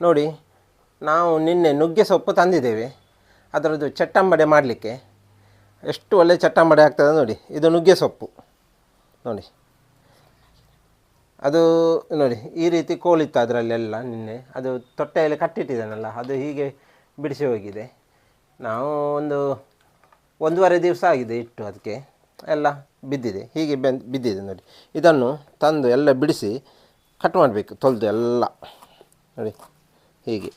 ನೋಡಿ, ನಾವು ನಿನ್ನೆ ನುಗ್ಗೆ ಸೊಪ್ಪು ತಂದಿದ್ದೇವೆ. ಅದರದ್ದು ಚಟ್ಟಂಬಡೆ ಮಾಡಲಿಕ್ಕೆ ಎಷ್ಟು ಒಳ್ಳೆ ಚಟ್ಟಂಬಡೆ ಆಗ್ತದೆ ನೋಡಿ. ಇದು ನುಗ್ಗೆ ಸೊಪ್ಪು ನೋಡಿ. ಅದು ನೋಡಿ ಈ ರೀತಿ ಕೋಳಿತ್ತು ಅದರಲ್ಲೆಲ್ಲ. ನಿನ್ನೆ ಅದು ತೊಟ್ಟೆಯಲ್ಲಿ ಕಟ್ಟಿಟ್ಟಿದ್ದಾನಲ್ಲ, ಅದು ಹೀಗೆ ಬಿಡಿಸಿ ಹೋಗಿದೆ. ನಾವು ಒಂದೂವರೆ ದಿವಸ ಆಗಿದೆ ಇಟ್ಟು, ಅದಕ್ಕೆ ಎಲ್ಲ ಬಿದ್ದಿದೆ, ಹೀಗೆ ಬಿದ್ದಿದೆ ನೋಡಿ. ಇದನ್ನು ತಂದು ಎಲ್ಲ ಬಿಡಿಸಿ ಕಟ್ ಮಾಡಬೇಕು, ತೊಳೆದು ಎಲ್ಲ ನೋಡಿ. ಹೀಗೆ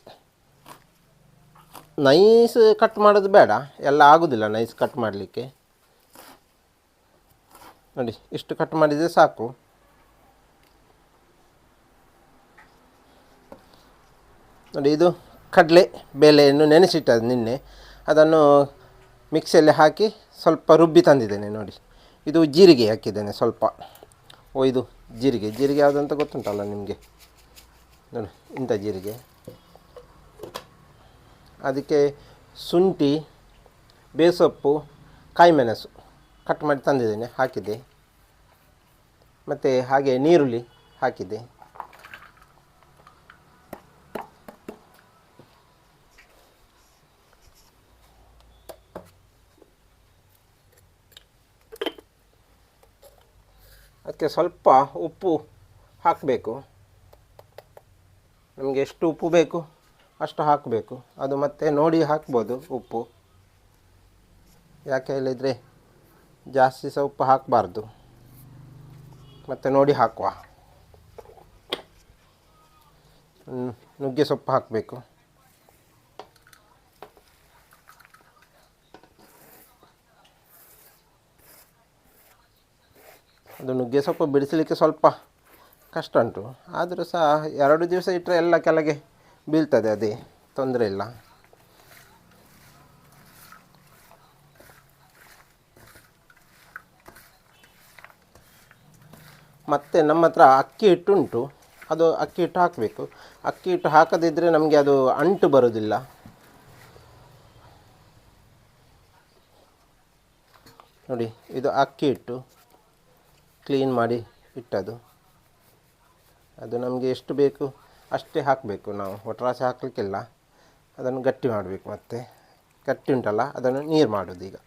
ನೈಸ್ ಕಟ್ ಮಾಡೋದು ಬೇಡ, ಎಲ್ಲ ಆಗೋದಿಲ್ಲ ನೈಸ್ ಕಟ್ ಮಾಡಲಿಕ್ಕೆ. ನೋಡಿ ಇಷ್ಟು ಕಟ್ ಮಾಡಿದರೆ ಸಾಕು. ನೋಡಿ, ಇದು ಕಡಲೆ ಬೇಳೆಯನ್ನು ನೆನೆಸಿಟ್ಟದು ನಿನ್ನೆ. ಅದನ್ನು ಮಿಕ್ಸಿಯಲ್ಲಿ ಹಾಕಿ ಸ್ವಲ್ಪ ರುಬ್ಬಿ ತಂದಿದ್ದೇನೆ ನೋಡಿ. ಇದು ಜೀರಿಗೆ ಹಾಕಿದ್ದೇನೆ ಸ್ವಲ್ಪ. ಇದು ಜೀರಿಗೆ ಯಾವುದಂತ ಗೊತ್ತುಂಟಲ್ಲ ನಿಮಗೆ ನೋಡಿ, ಇಂಥ ಜೀರಿಗೆ. ಅದಕ್ಕೆ ಶುಂಠಿ, ಬೇಸೊಪ್ಪು, ಕಾಯಿಮೆಣಸು ಕಟ್ ಮಾಡಿ ತಂದಿದ್ದೇನೆ, ಹಾಕಿದ್ದೆ. ಮತ್ತು ಹಾಗೆ ನೀರುಳ್ಳಿ ಹಾಕಿದ್ದೆ. ಅದಕ್ಕೆ ಸ್ವಲ್ಪ ಉಪ್ಪು ಹಾಕಬೇಕು. ನಮಗೆ ಎಷ್ಟು ಉಪ್ಪು ಬೇಕು ಅಷ್ಟು ಹಾಕಬೇಕು. ಅದು ಮತ್ತೆ ನೋಡಿ ಹಾಕ್ಬೋದು ಉಪ್ಪು. ಯಾಕೆ ಹೇಳಿದರೆ ಜಾಸ್ತಿ ಸಹ ಉಪ್ಪು ಹಾಕಬಾರ್ದು, ಮತ್ತು ನೋಡಿ ಹಾಕುವ. ನುಗ್ಗೆ ಸೊಪ್ಪು ಹಾಕಬೇಕು. ಅದು ನುಗ್ಗೆ ಸೊಪ್ಪು ಬಿಡಿಸಲಿಕ್ಕೆ ಸ್ವಲ್ಪ ಕಷ್ಟ ಉಂಟು, ಆದರೂ ಸಹ 2 ದಿವಸ ಇಟ್ಟರೆ ಎಲ್ಲ ಕೆಳಗೆ ಬೀಳ್ತದೆ, ಅದೇ ತೊಂದರೆ ಇಲ್ಲ. ಮತ್ತು ನಮ್ಮ ಹತ್ರ ಅಕ್ಕಿ ಹಿಟ್ಟು ಉಂಟು, ಅದು ಅಕ್ಕಿ ಹಿಟ್ಟು ಹಾಕಬೇಕು. ಅಕ್ಕಿ ಹಿಟ್ಟು ಹಾಕದಿದ್ದರೆ ನಮಗೆ ಅದು ಅಂಟು ಬರೋದಿಲ್ಲ. ನೋಡಿ, ಇದು ಅಕ್ಕಿ ಹಿಟ್ಟು ಕ್ಲೀನ್ ಮಾಡಿ ಇಟ್ಟದು. ಅದು ನಮಗೆ ಎಷ್ಟು ಬೇಕು ಅಷ್ಟೇ ಹಾಕಬೇಕು ನಾವು, ಒಟ್ರಾಸಿ ಹಾಕಲಿಕ್ಕಿಲ್ಲ. ಅದನ್ನು ಗಟ್ಟಿ ಮಾಡಬೇಕು. ಮತ್ತು ಗಟ್ಟಿ ಉಂಟಲ್ಲ, ಅದನ್ನು ನೀರು ಮಾಡೋದು. ಈಗ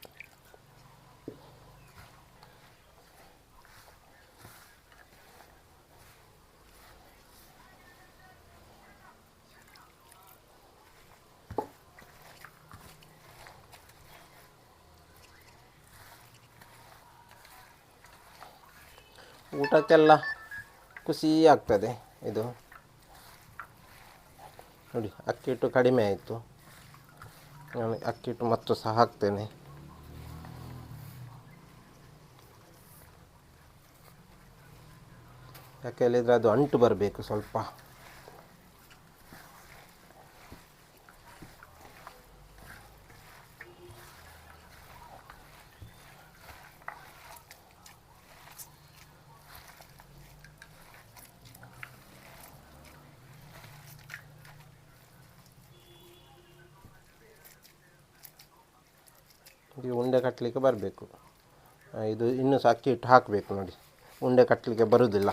ಊಟಕ್ಕೆಲ್ಲ ಖುಷಿ ಆಗ್ತದೆ ಇದು ನೋಡಿ. ಅಕ್ಕಿ ಹಿಟ್ಟು ಕಡಿಮೆ ಆಯಿತು, ನಾನು ಅಕ್ಕಿ ಹಿಟ್ಟು ಮತ್ತು ಸಹ ಹಾಕ್ತೇನೆ. ಯಾಕೆ ಹೇಳಿದರೆ ಅದು ಅಂಟು ಬರಬೇಕು ಸ್ವಲ್ಪ. ಇದು ಉಂಡೆ ಕಟ್ಟಲಿಕ್ಕೆ ಬರಬೇಕು. ಇದು ಇನ್ನೂ ಸಹ ಅಕ್ಕಿ ಹಿಟ್ಟು ಹಾಕಬೇಕು ನೋಡಿ, ಉಂಡೆ ಕಟ್ಟಲಿಕ್ಕೆ ಬರುವುದಿಲ್ಲ.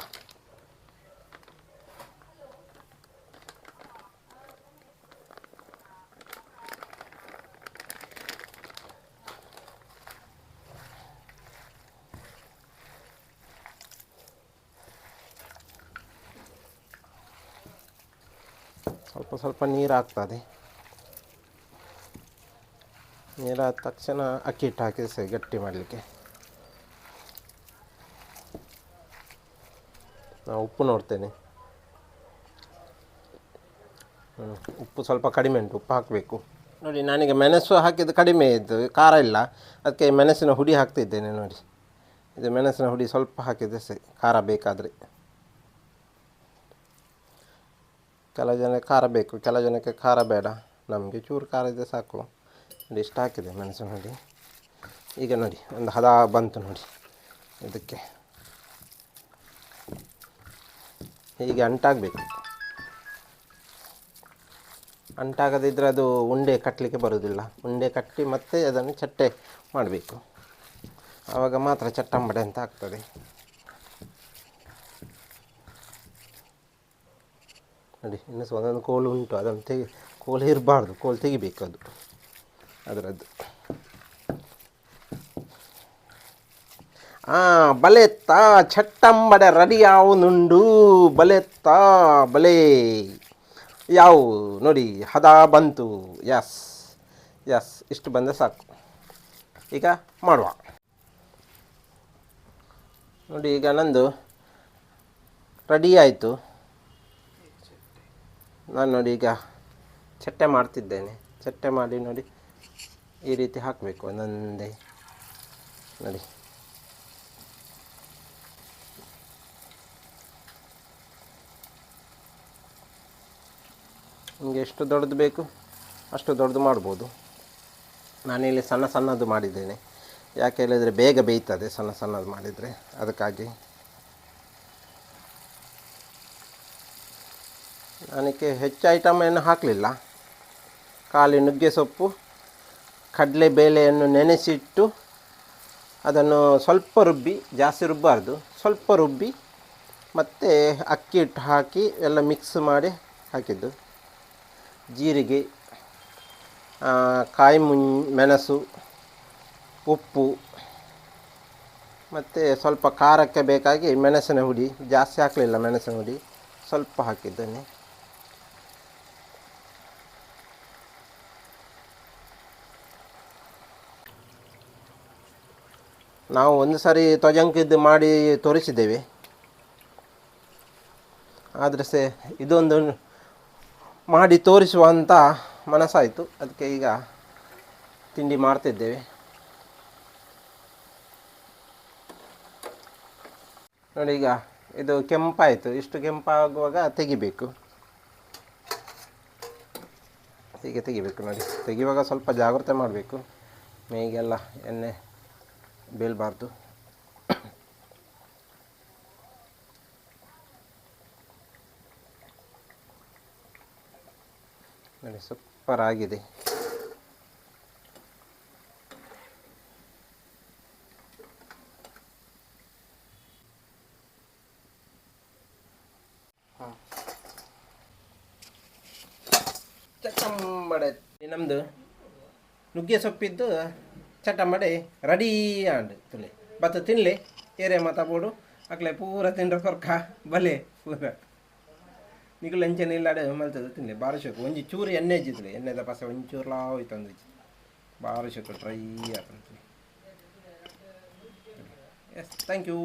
ಸ್ವಲ್ಪ ಸ್ವಲ್ಪ ನೀರು ಹಾಕ್ತದೆ. ನೀರಾದ ತಕ್ಷಣ ಅಕ್ಕಿ ಹಿಟ್ಟು ಹಾಕಿದ್ರೆ ಸರಿ ಗಟ್ಟಿ ಮಾಡಲಿಕ್ಕೆ. ನಾನು ಉಪ್ಪು ನೋಡ್ತೇನೆ. ಉಪ್ಪು ಸ್ವಲ್ಪ ಕಡಿಮೆ ಉಂಟು, ಉಪ್ಪು ಹಾಕಬೇಕು ನೋಡಿ. ನನಗೆ ಮೆಣಸು ಹಾಕಿದ್ದು ಕಡಿಮೆ ಇದ್ದು, ಖಾರ ಇಲ್ಲ, ಅದಕ್ಕೆ ಮೆಣಸಿನ ಹುಡಿ ಹಾಕ್ತಿದ್ದೇನೆ ನೋಡಿ. ಇದು ಮೆಣಸಿನ ಹುಡಿ ಸ್ವಲ್ಪ ಹಾಕಿದರೆ ಸರಿ, ಖಾರ ಬೇಕಾದರೆ. ಕೆಲವು ಜನಕ್ಕೆ ಖಾರ ಬೇಕು, ಕೆಲವು ಜನಕ್ಕೆ ಖಾರ ಬೇಡ. ನಮಗೆ ಚೂರು ಖಾರ ಇದ್ದರೆ ಸಾಕು ನೋಡಿ. ಇಷ್ಟು ಹಾಕಿದೆ ಮೆಣಸಿನ ಹುಡಿ. ಈಗ ನೋಡಿ ಒಂದು ಹದ ಬಂತು ನೋಡಿ. ಇದಕ್ಕೆ ಹೀಗೆ ಅಂಟಾಗಬೇಕು. ಅಂಟಾಗದಿದ್ದರೆ ಅದು ಉಂಡೆ ಕಟ್ಟಲಿಕ್ಕೆ ಬರೋದಿಲ್ಲ. ಉಂಡೆ ಕಟ್ಟಿ ಮತ್ತೆ ಅದನ್ನು ಚಟ್ಟೆ ಮಾಡಬೇಕು, ಆವಾಗ ಮಾತ್ರ ಚಟ್ಟಂಬಡೆ ಅಂತ ಆಗ್ತದೆ ನೋಡಿ ಇನ್ನು ಸಹ ಒಂದೊಂದು ಕೋಲು ಉಂಟು, ಅದನ್ನು ಕೋಲು ಇರಬಾರ್ದು, ಕೋಲು ತೆಗಿಬೇಕು ಅದು ಅದರದ್ದು. ಬಲೆತ್ತಾ ಚಟ್ಟಂಬಡೆ ರೆಡಿ ಯಾವನುಂಡು, ಬಲೆತ್ತಾ ಬಲೆ ಯಾವ ನೋಡಿ ಹದ ಬಂತು. ಎಸ್ ಎಸ್, ಇಷ್ಟು ಬಂದರೆ ಸಾಕು. ಈಗ ಮಾಡುವ ನೋಡಿ. ಈಗ ನಂದು ರೆಡಿ ಆಯಿತು. ನಾನು ನೋಡಿ ಈಗ ಚಟ್ಟೆ ಮಾಡ್ತಿದ್ದೇನೆ. ಚಟ್ಟೆ ಮಾಡಿ ನೋಡಿ ಈ ರೀತಿ ಹಾಕಬೇಕು ಒಂದೊಂದೇ ನೋಡಿ. ನಿಮಗೆ ಎಷ್ಟು ದೊಡ್ಡದು ಬೇಕು ಅಷ್ಟು ದೊಡ್ಡದು ಮಾಡ್ಬೋದು. ನಾನಿಲ್ಲಿ ಸಣ್ಣ ಸಣ್ಣದು ಮಾಡಿದ್ದೇನೆ, ಯಾಕೆ ಹೇಳಿದರೆ ಬೇಗ ಬೇಯ್ತದೆ ಸಣ್ಣ ಸಣ್ಣದು ಮಾಡಿದರೆ, ಅದಕ್ಕಾಗಿ. ನನಗೆ ಹೆಚ್ಚು ಐಟಮ್ ಏನು ಹಾಕಲಿಲ್ಲ. ಖಾಲಿ ನುಗ್ಗೆ ಸೊಪ್ಪು, ಕಡಲೆಬೇಳೆಯನ್ನು ನೆನೆಸಿಟ್ಟು ಅದನ್ನು ಸ್ವಲ್ಪ ರುಬ್ಬಿ, ಜಾಸ್ತಿ ರುಬ್ಬಾರ್ದು, ಸ್ವಲ್ಪ ರುಬ್ಬಿ ಮತ್ತು ಅಕ್ಕಿ ಹಿಟ್ಟು ಹಾಕಿ ಎಲ್ಲ ಮಿಕ್ಸ್ ಮಾಡಿ ಹಾಕಿದ್ದು. ಜೀರಿಗೆ, ಕಾಯಿ ಮೆಣಸು, ಉಪ್ಪು ಮತ್ತು ಸ್ವಲ್ಪ ಖಾರಕ್ಕೆ ಬೇಕಾಗಿ ಮೆಣಸಿನ ಹುಡಿ, ಜಾಸ್ತಿ ಹಾಕಲಿಲ್ಲ, ಮೆಣಸಿನ ಹುಡಿ ಸ್ವಲ್ಪ ಹಾಕಿದ್ದೇನೆ. ನಾವು ಒಂದು ಸಾರಿ ತೊಜಂಕಿದ್ದು ಮಾಡಿ ತೋರಿಸಿದ್ದೇವೆ, ಆದರೆ ಇದೊಂದು ಮಾಡಿ ತೋರಿಸುವಂಥ ಮನಸ್ಸಾಯಿತು, ಅದಕ್ಕೆ ಈಗ ತಿಂಡಿ ಮಾಡ್ತಿದ್ದೇವೆ. ನೋಡಿ ಈಗ ಇದು ಕೆಂಪಾಯಿತು. ಇಷ್ಟು ಕೆಂಪಾಗುವಾಗ ತೆಗಿಬೇಕು, ಹೀಗೆ ತೆಗಿಬೇಕು ನೋಡಿ. ತೆಗಿಯುವಾಗ ಸ್ವಲ್ಪ ಜಾಗ್ರತೆ ಮಾಡಬೇಕು, ಮೇಗೆಲ್ಲ ಎಣ್ಣೆ ಬೀಳಬಾರ್ದು. ನೋಡಿ ಸೂಪರ್ ಆಗಿದೆ. ಚಟ್ಟಂಬಡೆ ನಮ್ಮದು ನುಗ್ಗೆ ಸೊಪ್ಪಿದ್ದು ಚಟ್ಟಂಬಡೆ ರೆಡಿ ಆಂಡ್ ತುಲೆ ಬತ್ತ ತಿನ್ನಲಿ ಏರೆ ಮಾತಾಬೋಡು ಅಕ್ಲೆ ಪೂರ ತಿಂಡ್ರೆ ಕೊರ್ಕ ಬಲೆ ಪೂರ ನಿಗಲು ಎಂಚನೆ ಇಲ್ಲಾಡೆ ಮಲ್ತದೆ ತಿನ್ನಲಿ ಬಾರಿ ಶೋಕು. ಒಂಜಿ ಚೂರು ಎಣ್ಣೆ ಇಜ್ಜಿದ್ಲಿ, ಎಣ್ಣೆದ ಪಸ ಒಂಚೂರು ಲಾವ್ ಹೋಯ್ತಂದು ಬಾರಿ ಶೋಕು ಡ್ರೈ ಆತಂತ. Yes, thank you.